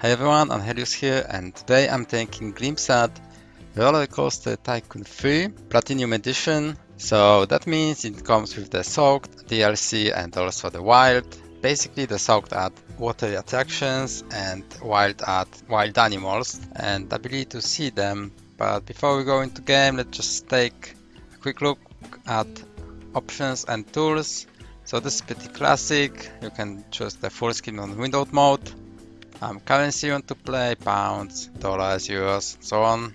Hi everyone, Angelius here, and today I'm taking a glimpse at RollerCoaster Tycoon 3 Platinum Edition. So that means it comes with the Soaked DLC and also the Wild. Basically the Soaked add watery attractions and Wild add wild animals and the ability to see them. But before we go into game, let's just take a quick look at options and tools. So this is pretty classic. You can choose the full screen on windowed mode. Currency you want to play, pounds, dollars, euros, so on.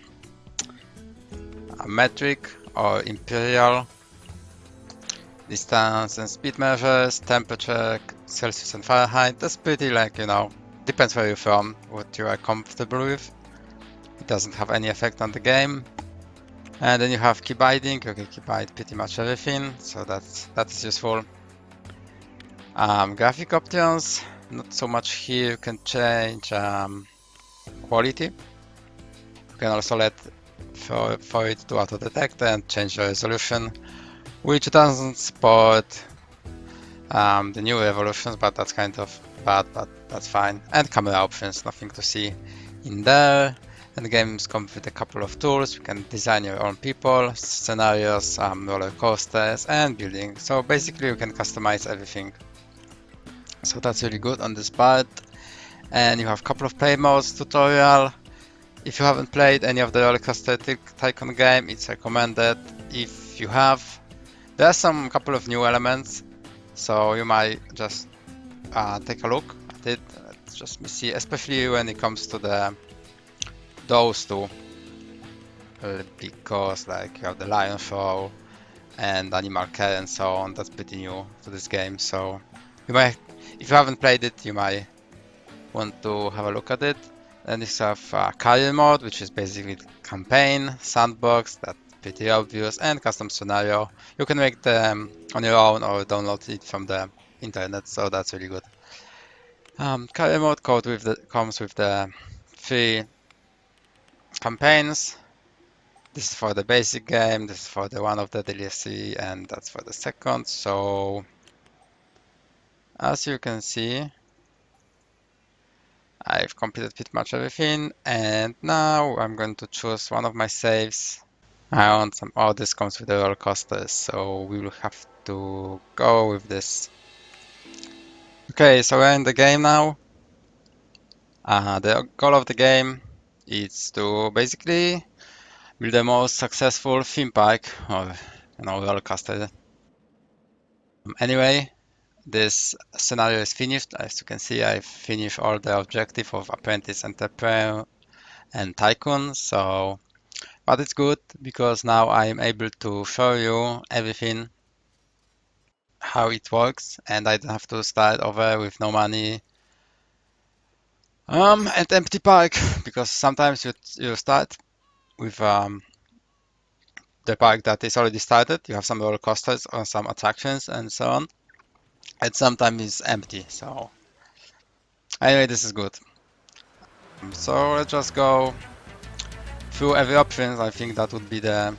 Metric or imperial. Distance and speed measures, temperature, Celsius and Fahrenheit. That's pretty depends where you're from, what you are comfortable with. It doesn't have any effect on the game. And then you have key binding, you can key bind pretty much everything, so that's useful. Graphic options, not so much here. You can change quality. You can also let for it to auto detect and change the resolution, which doesn't support the new evolutions, but that's kind of bad, but that's fine. And camera options, nothing to see in there. And the games come with a couple of tools. You can design your own people, scenarios, roller coasters, and building. So basically you can customize everything. So that's really good on this part. And you have a couple of play modes, tutorial. If you haven't played any of the RollerCoaster Tycoon game, it's recommended. If you have, there are some couple of new elements, so you might just take a look at it. Just see, especially when it comes to those two, because like you have the lion show and animal care and so on. That's pretty new to this game, so you might, if you haven't played it, you might want to have a look at it. Then you have career mode, which is basically the campaign, sandbox, that's pretty obvious, and custom scenario. You can make them on your own or download it from the internet, so that's really good. Career mode comes with the 3 campaigns. This is for the basic game, this is for the one of the DLC, and that's for the second. So as you can see, I've completed pretty much everything, and now I'm going to choose one of my saves. I want some. Oh, this comes with the roller coasters, so we will have to go with this. Okay, so we're in the game now. The goal of the game is to basically build the most successful theme park or roller coaster. Anyway, this scenario is finished. As you can see, I finished all the objective of Apprentice, Entrepreneur, and Tycoon. So, but it's good because now I'm able to show you everything, how it works, and I don't have to start over with no money and empty park, because sometimes you start with the park that is already started. You have some roller coasters or some attractions and so on, and sometimes it's empty. So anyway, this is good. So let's just go through every option. I think that would be the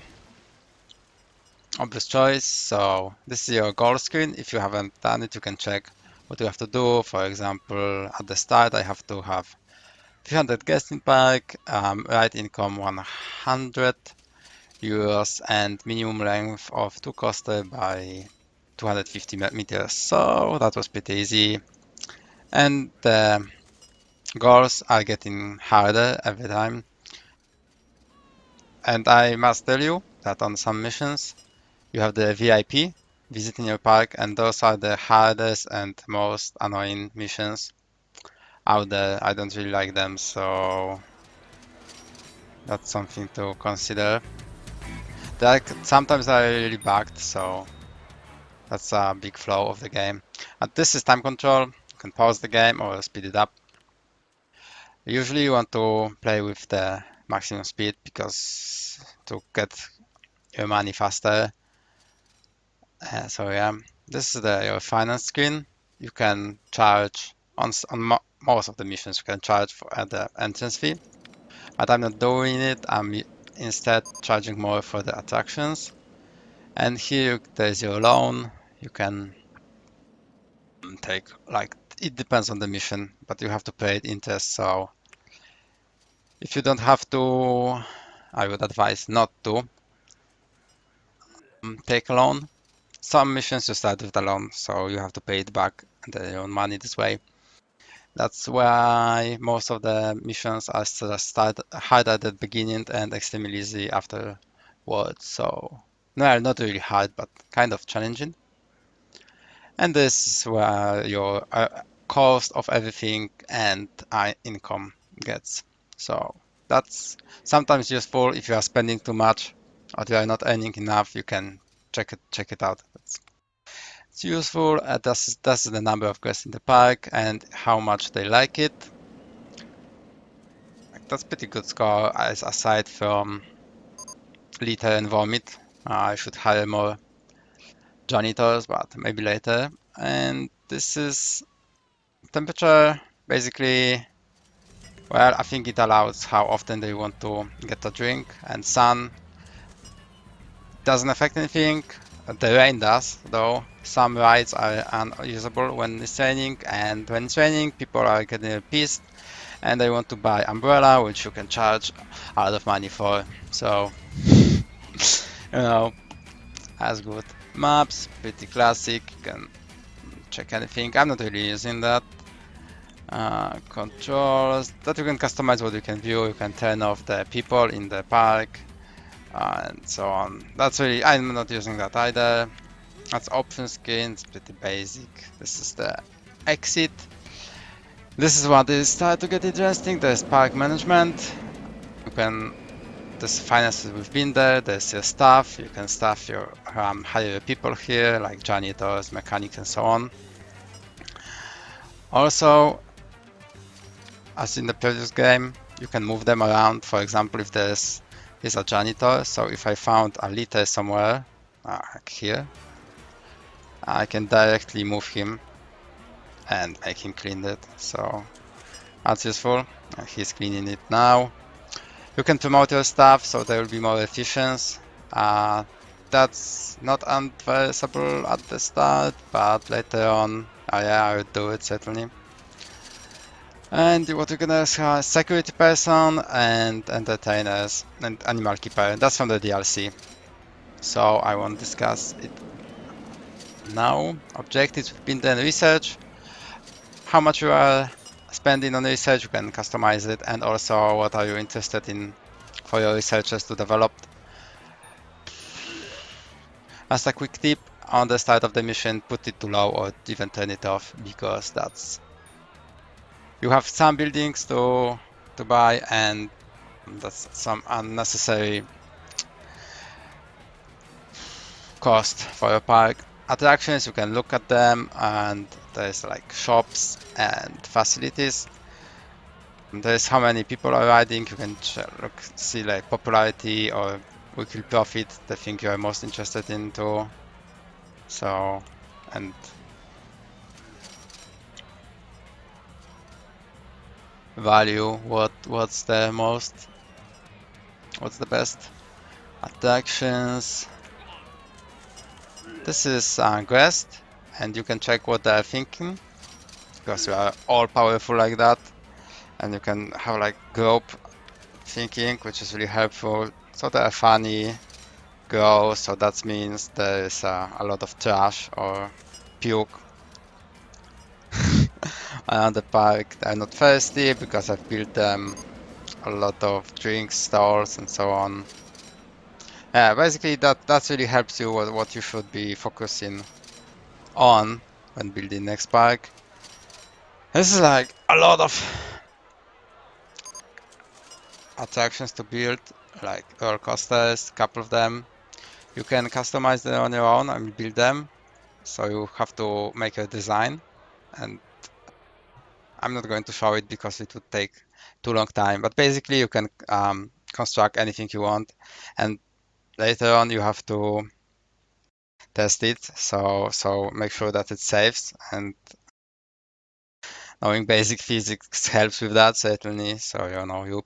obvious choice. So this is your goal screen. If you haven't done it, you can check what you have to do. For example, at the start, I have to have 300 guests in park, ride income 100 euros, and minimum length of 2 coaster by 250 meters. So that was pretty easy. And the goals are getting harder every time. And I must tell you that on some missions, you have the VIP, visiting your park, and those are the hardest and most annoying missions out there. I don't really like them, so that's something to consider. Sometimes they're really bugged, so that's a big flaw of the game. This is time control. You can pause the game or speed it up. Usually you want to play with the maximum speed because to get your money faster. So yeah, this is your finance screen. You can charge on most of the missions. You can charge for the entrance fee, but I'm not doing it. I'm instead charging more for the attractions. And here there's your loan. You can take like it depends on the mission, but you have to pay it interest. So if you don't have to, I would advise not to take a loan. Some missions you start with the loan, so you have to pay it back and then your own money this way. That's why most of the missions are start hard at the beginning and extremely easy afterwards. So no, not really hard, but kind of challenging. And this is where your cost of everything and income gets. So that's sometimes useful if you are spending too much or you are not earning enough. You can check it out. It's useful. That's the number of guests in the park and how much they like it. Like, that's pretty good score as aside from litter and vomit. I should hire more janitors, but maybe later. And this is temperature. Basically, well, I think it allows how often they want to get a drink, and sun doesn't affect anything. The rain does, though. Some rides are unusable when it's raining, and when it's raining, people are getting pissed and they want to buy umbrella, which you can charge a lot of money for. So, that's good. Maps, pretty classic. You can check anything. I'm not really using that. Controls that you can customize what you can view. You can turn off the people in the park and so on. That's really, I'm not using that either. That's option screen, it's pretty basic. This is the exit. This is what is start to get interesting. There's park management. You can, there's finances we've been there. There's your staff. You can staff your hire your people here like janitors, mechanics, and so on. Also, as in the previous game, you can move them around. For example, if there's a janitor, so if I found a litter somewhere, like here, I can directly move him and make him clean it. So that's useful. He's cleaning it now. You can promote your staff, so they will be more efficient. That's not advisable at the start, but later on, yeah, I would do it certainly. And what you can have security person and entertainers and animal keeper. That's from the DLC. So I won't discuss it now. Objectives have been done research. How much you are spending on research, you can customize it, and also what are you interested in for your researchers to develop. As a quick tip, on the start of the mission, put it to low or even turn it off because that's you have some buildings to buy and that's some unnecessary cost for your park. Attractions, you can look at them and there's like shops and facilities. And there's how many people are riding. You can see like popularity or weekly profit, the thing you are most interested in too. So, and value, what's the best attractions. This is guest, and you can check what they're thinking because you are all powerful like that, and you can have like group thinking, which is really helpful. So they are funny, gross, so that means there is a lot of trash or puke around the park. They're not thirsty because I've built them a lot of drinks stalls and so on. Yeah, basically that really helps you what you should be focusing on when building next park. This is like a lot of attractions to build, like roller coasters, a couple of them. You can customize them on your own and build them, so you have to make a design, and I'm not going to show it because it would take too long time, but basically you can construct anything you want, and later on you have to test it, so make sure that it saves, and knowing basic physics helps with that certainly. So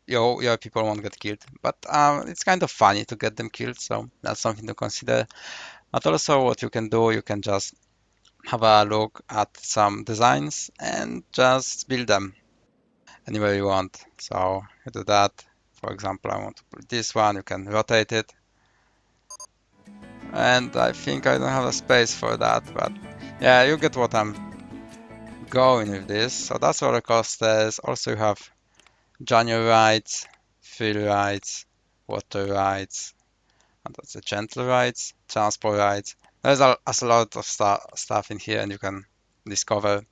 your people won't get killed, but it's kind of funny to get them killed. So that's something to consider. But also, what you can do, you can just have a look at some designs and just build them anywhere you want. So you do that. For example, I want to put this one, you can rotate it. And I think I don't have a space for that, but yeah, you get what I'm going with this. So that's roller coasters. Also you have Junior rides, thrill rides, water rides, and that's the gentle rides, transport rides. There's a lot of stuff in here and you can discover.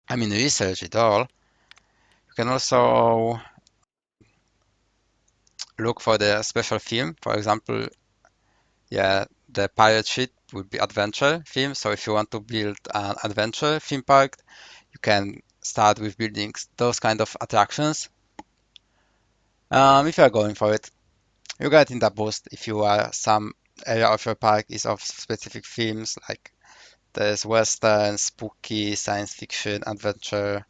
I mean, research it all. You can also look for the special theme. For example, yeah, the pirate ship would be adventure theme. So if you want to build an adventure theme park, you can start with building those kind of attractions. If you are going for it, you get in the boost if you are some area of your park is of specific themes like there's western, spooky, science fiction, adventure,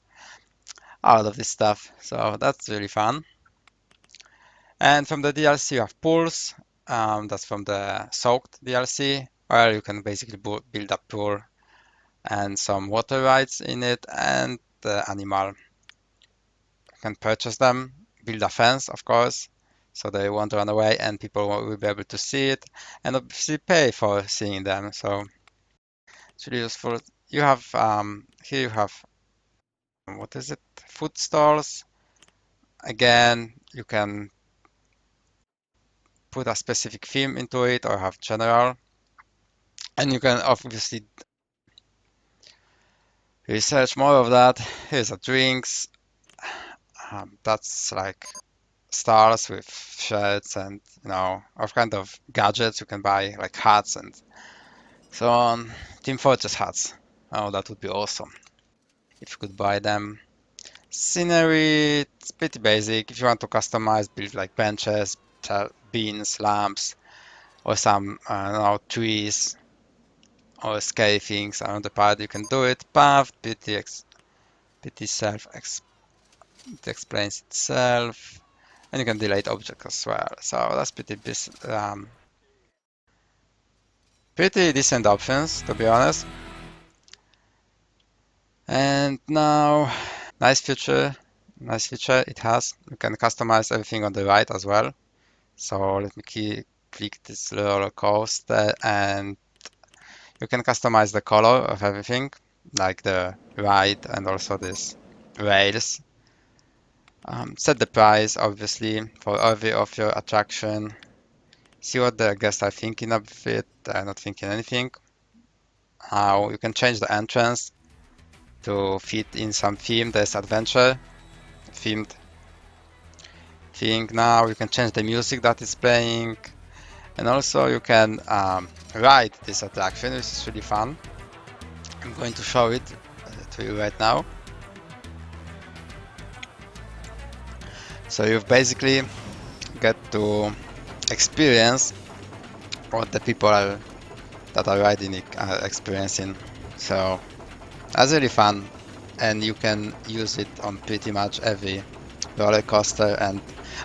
all of this stuff. So that's really fun. And from the DLC you have pools. That's from the soaked DLC, where you can basically build a pool and some water rides in it and the animal. You can purchase them, build a fence, of course, so they won't run away and people will be able to see it and obviously pay for seeing them. So it's really useful. You have here you have what is it? Food stalls. Again, you can put a specific theme into it or have general. And you can obviously research more of that. Here's a drinks. That's like stars with shirts and all kind of gadgets you can buy, like hats and so on. Team Fortress hats. Oh, that would be awesome if you could buy them. Scenery, it's pretty basic. If you want to customize, build like benches, beans, lamps, or some trees or scary things around the part, you can do it. Path, pretty it explains itself. And you can delete objects as well. So that's pretty decent options, to be honest. And now, nice feature it has. You can customize everything on the right as well. So let me click this roller coaster and you can customize the color of everything, like the ride and also this rails. Set the price, obviously, for every of your attraction. See what the guests are thinking of it. They're not thinking anything. How you can change the entrance to fit in some theme. There's adventure themed thing now. You can change the music that is playing. And also you can ride this attraction, which is really fun. I'm going to show it to you right now. So you basically get to experience what the people that are riding it are experiencing. So that's really fun, and you can use it on pretty much every roller coaster and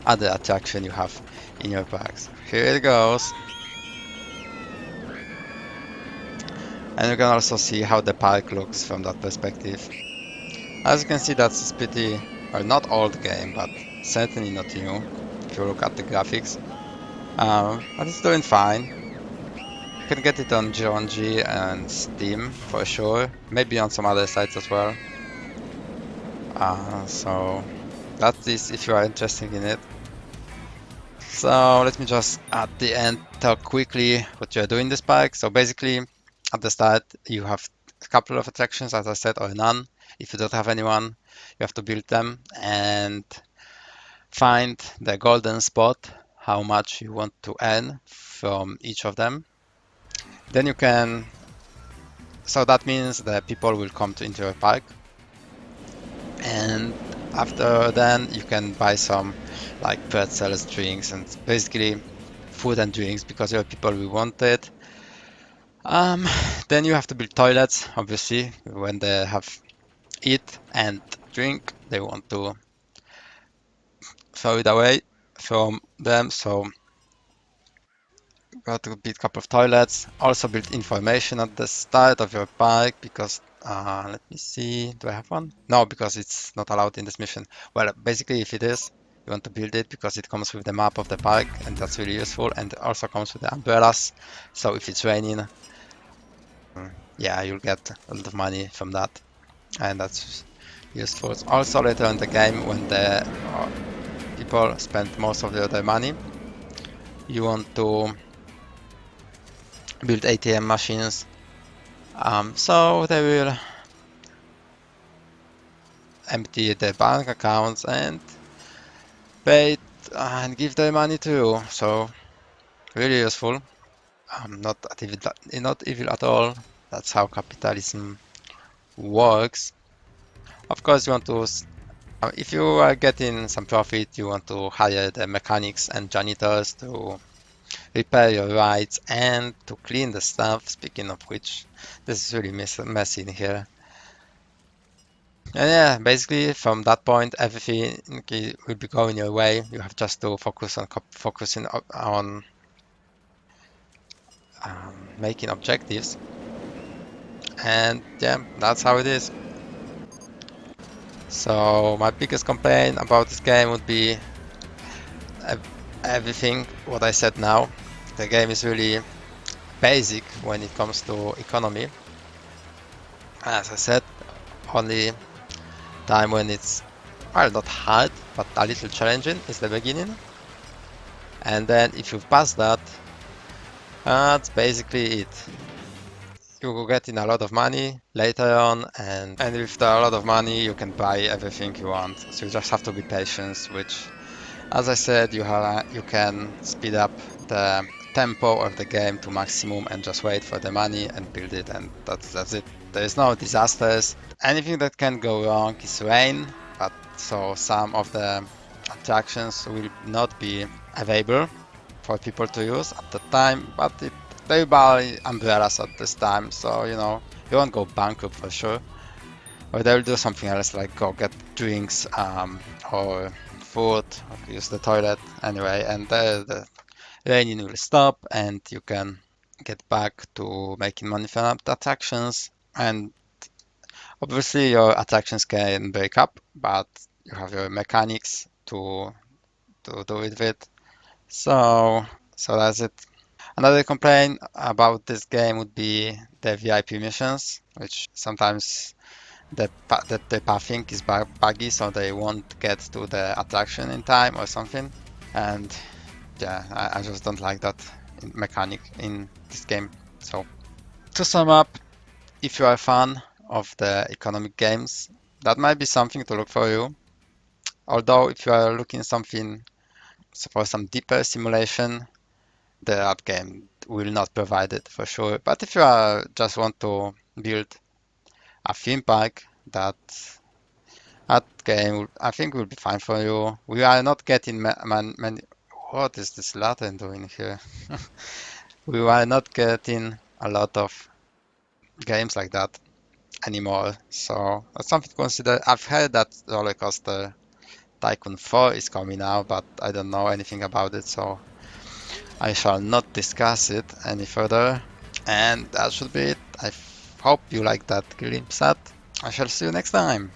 other attraction you have in your parks. Here it goes. And you can also see how the park looks from that perspective. As you can see, that's pretty, well, not old game, but certainly not new if you look at the graphics. But it's doing fine. You can get it on G and Steam for sure, maybe on some other sites as well. So that's this if you are interested in it. So let me just at the end talk quickly what you're doing in this park. So basically at the start you have a couple of attractions, as I said, or none. If you don't have anyone, you have to build them and find the golden spot, how much you want to earn from each of them. Then you can, so that means that people will come into your park, and after then you can buy some like pretzels, drinks, and basically food and drinks because your people will want it. Um, then you have to build toilets, obviously, when they have eat and drink, they want to throw it away from them. So got to build a couple of toilets. Also build information at the start of your park because let me see, do I have one? No, because it's not allowed in this mission. Well, basically if it is, you want to build it because it comes with the map of the park and that's really useful, and it also comes with the umbrellas. So if it's raining, yeah, you'll get a lot of money from that, and that's useful. Also later in the game when the people spend most of their money, you want to build ATM machines, so they will empty the bank accounts and pay and give their money to you. So really useful. Not evil at all. That's how capitalism works. Of course, you want to, if you are getting some profit, you want to hire the mechanics and janitors to repair your rides and to clean the stuff. Speaking of which, this is really messy in here. And yeah, basically from that point, everything will be going your way. You have just to focusing on making objectives, and yeah, that's how it is. So my biggest complaint about this game would be everything what I said now. The game is really basic when it comes to economy. As I said, only time when it's, well, not hard, but a little challenging is the beginning. And then if you pass that, that's basically it. You will get in a lot of money later on, and with a lot of money you can buy everything you want. So you just have to be patient, which, as I said, you can speed up the tempo of the game to maximum and just wait for the money and build it, and that's it. There is no disasters. Anything that can go wrong is rain, but so some of the attractions will not be available for people to use at the time, but they buy umbrellas at this time, so you know you won't go bankrupt for sure. Or they'll do something else like go get drinks or food, or use the toilet anyway, and the raining will stop and you can get back to making money from the attractions. And obviously your attractions can break up, but you have your mechanics to do it with. So that's it. Another complaint about this game would be the VIP missions, which sometimes the pathing is buggy, so they won't get to the attraction in time or something. And yeah, I just don't like that mechanic in this game. So to sum up, if you are a fan of the economic games, that might be something to look for you. Although if you are looking something for some deeper simulation, the art game will not provide it for sure. But if you just want to build a theme park, that game I think will be fine for you. We are not getting many. What is this Latin doing here? We are not getting a lot of games like that anymore, so that's something to consider. I've heard that RollerCoaster Tycoon 4 is coming out, but I don't know anything about it, so I shall not discuss it any further. And that should be it. I hope you liked that glimpse at. I shall see you next time.